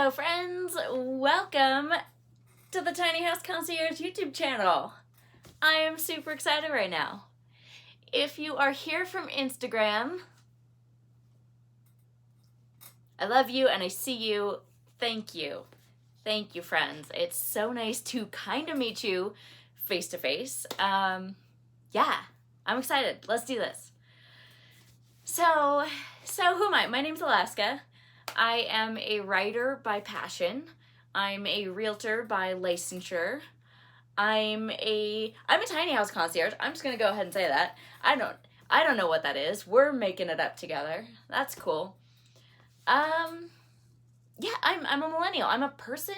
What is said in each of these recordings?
Hello friends, welcome to the Tiny House Concierge YouTube channel. I am super excited right now. If you are here from Instagram, I love you and I see you. Thank you. Thank you, friends. It's so nice to kind of meet you face to face. Yeah, I'm excited. Let's do this. So who am I? My name's Alaska. I am a writer by passion. I'm a realtor by licensure. I'm a tiny house concierge. I'm just gonna go ahead and say that. I don't know what that is. We're making it up together. That's cool. Yeah, I'm a millennial. I'm a person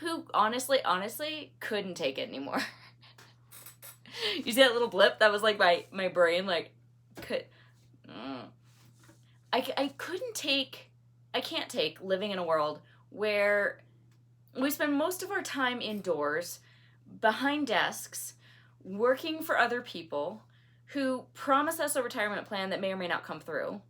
who honestly couldn't take it anymore. You see that little blip? That was like my brain like could. I can't take living in a world where we spend most of our time indoors, behind desks, working for other people who promise us a retirement plan that may or may not come through.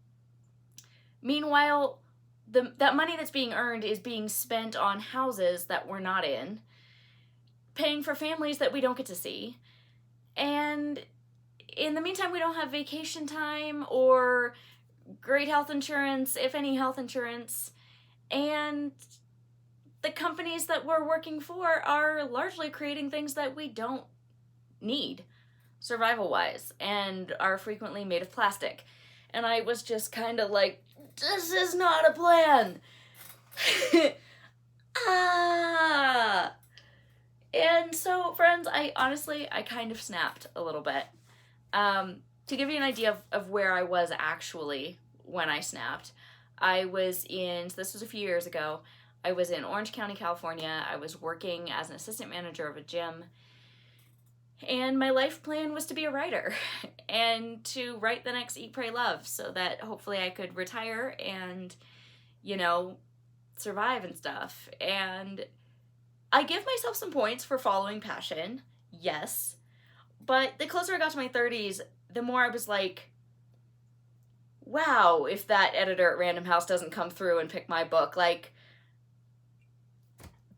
Meanwhile, that money that's being earned is being spent on houses that we're not in, paying for families that we don't get to see, and in the meantime, we don't have vacation time or great health insurance, if any health insurance, and the companies that we're working for are largely creating things that we don't need, survival-wise, and are frequently made of plastic. And I was just kind of like, this is not a plan. And so, friends, I kind of snapped a little bit. To give you an idea of where I was actually when I snapped, this was a few years ago, I was in Orange County, California. I was working as an assistant manager of a gym, and my life plan was to be a writer and to write the next Eat, Pray, Love so that hopefully I could retire and, survive and stuff. And I give myself some points for following passion, yes, but the closer I got to my 30s, the more I was like, wow, if that editor at Random House doesn't come through and pick my book, like,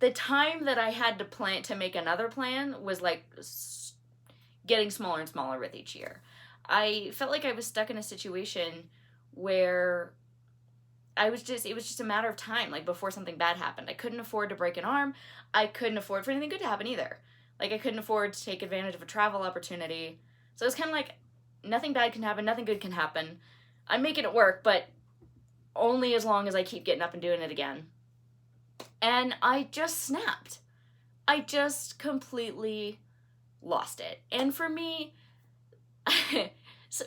the time that I had to make another plan was like getting smaller and smaller with each year. I felt like I was stuck in a situation where it was just a matter of time, like, before something bad happened. I couldn't afford to break an arm. I couldn't afford for anything good to happen either. Like, I couldn't afford to take advantage of a travel opportunity. So it was kind of like, nothing bad can happen, nothing good can happen. I'm making it work, but only as long as I keep getting up and doing it again. And I just snapped. I just completely lost it. And for me,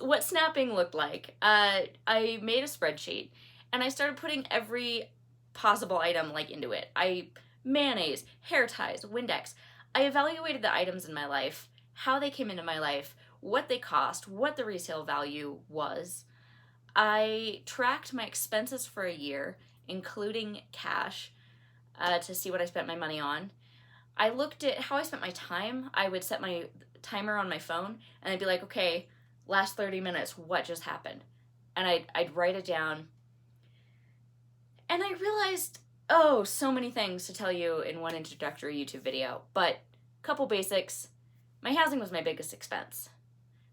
what snapping looked like, I made a spreadsheet and I started putting every possible item into it. Mayonnaise, hair ties, Windex. I evaluated the items in my life, how they came into my life, what they cost, what the resale value was. I tracked my expenses for a year, including cash, to see what I spent my money on. I looked at how I spent my time. I would set my timer on my phone, and I'd be like, okay, last 30 minutes, what just happened? And I'd write it down. And I realized, so many things to tell you in one introductory YouTube video, but a couple basics. My housing was my biggest expense.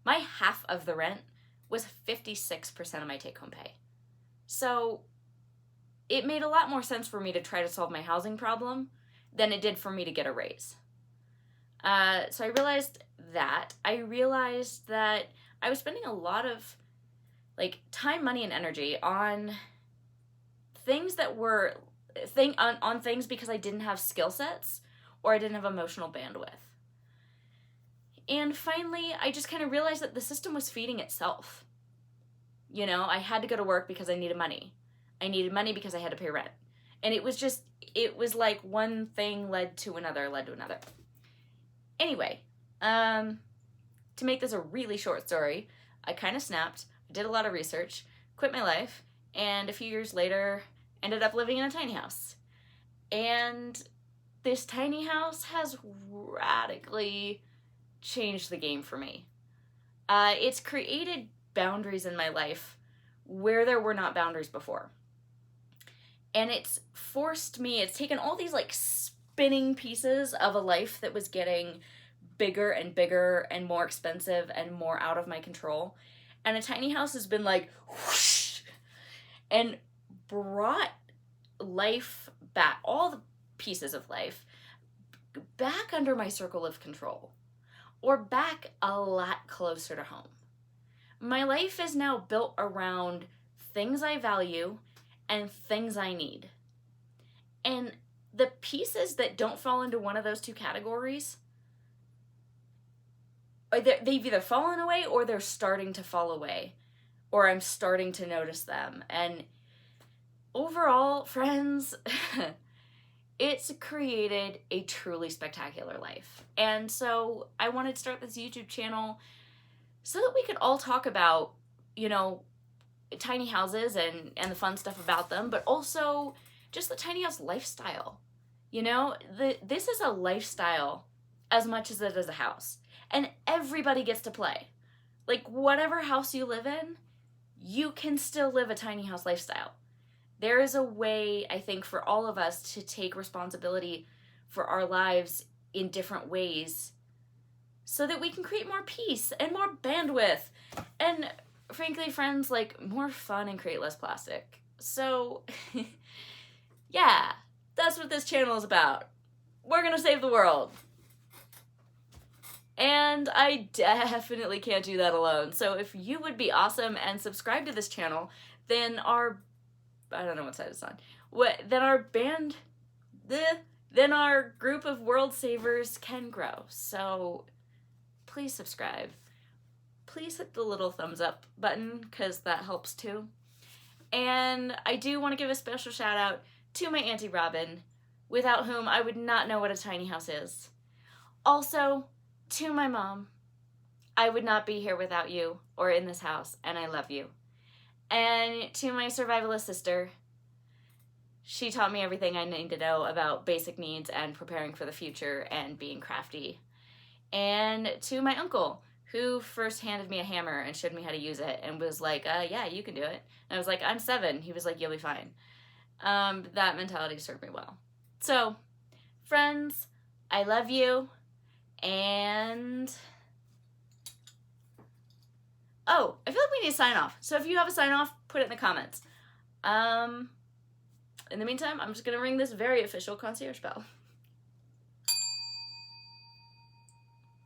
My half of the rent was 56% of my take-home pay. So it made a lot more sense for me to try to solve my housing problem than it did for me to get a raise. So I realized that. I realized that I was spending a lot of time, money, and energy on things that were on things because I didn't have skill sets or I didn't have emotional bandwidth. And finally, I just kind of realized that the system was feeding itself. I had to go to work because I needed money. I needed money because I had to pay rent. And it was like one thing led to another. Anyway, to make this a really short story, I kind of snapped, did a lot of research, quit my life, and a few years later ended up living in a tiny house. And this tiny house has radically changed the game for me. It's created boundaries in my life where there were not boundaries before. And it's forced me, it's taken all these like spinning pieces of a life that was getting bigger and bigger and more expensive and more out of my control. And a tiny house has been like whoosh, and brought life back, all the pieces of life back under my circle of control, or back a lot closer to home. My life is now built around things I value and things I need. And the pieces that don't fall into one of those two categories, they've either fallen away or they're starting to fall away, or I'm starting to notice them. And overall, friends, it's created a truly spectacular life. And so I wanted to start this YouTube channel so that we could all talk about, you know, tiny houses and the fun stuff about them, but also just the tiny house lifestyle. You know, this is a lifestyle as much as it is a house. And everybody gets to play. Like, whatever house you live in, you can still live a tiny house lifestyle. There is a way, I think, for all of us to take responsibility for our lives in different ways so that we can create more peace and more bandwidth and, frankly, friends, like, more fun and create less plastic. So, yeah, that's what this channel is about. We're gonna save the world. And I definitely can't do that alone. So if you would be awesome and subscribe to this channel, then I don't know what side it's on. Then our group of world savers can grow. So please subscribe. Please hit the little thumbs up button, because that helps too. And I do want to give a special shout out to my Auntie Robin, without whom I would not know what a tiny house is. Also, to my mom, I would not be here without you or in this house, and I love you. And to my survivalist sister, she taught me everything I need to know about basic needs and preparing for the future and being crafty. And to my uncle, who first handed me a hammer and showed me how to use it and was like, yeah, you can do it. And I was like, I'm 7. He was like, you'll be fine. That mentality served me well. So, friends, I love you. And oh, I feel like we need a sign off. So if you have a sign off, put it in the comments. In the meantime, I'm just gonna ring this very official concierge bell.